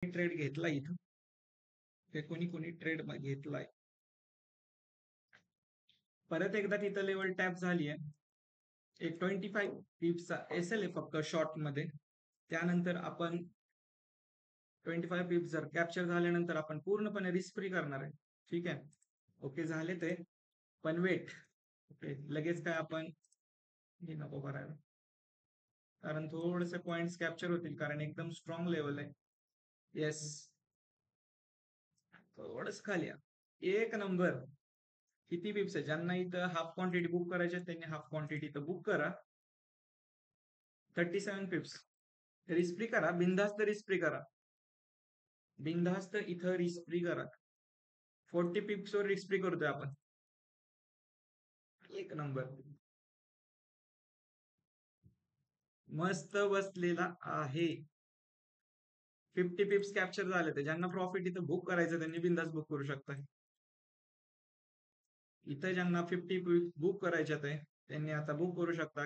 Trade घेतला इथं, ते कोणी ट्रेड घेतलाय. परत एकदा तिथं लेवल टॅप झाली आहे. एक 25 पिप्सचा एसएल आहे फक्त शॉर्ट मध्ये. त्यानंतर आपण 25 पिप्स जर कॅप्चर झाल्यानंतर आपण पूर्णपणे रिस्क फ्री करणार आहे. ठीक आहे, ओके झाले ते. पण वेट, ओके लगेच काय आपण हे नको करायला, कारण थोडेसे पॉइंट्स कॅप्चर होतील, कारण एकदम स्ट्रॉंग लेवल आहे. येस, थोडस खाली एक नंबर. किती पिप्स आहे? ज्यांना इथं हाफ क्वांटिटी बुक करायची त्यांनी हाफ क्वांटिटी इथं बुक करा. 37 पिप्स रिस्क फ्री करा, बिंदास्त रिस्क फ्री करा, बिंदास्त इथं रिस्क फ्री करा. 40 पिप्स वर रिस्क फ्री करतोय आपण. एक नंबर, मस्त बसलेला आहे. 50 पिप्स कॅप्चर झाले ते. ज्यांना प्रॉफिट इथं बुक करायचं त्यांनी बिंदास बुक करू शकता. इथं ज्यांना 50 पिप्स बुक करायचे त्यांनी आता बुक करू शकता.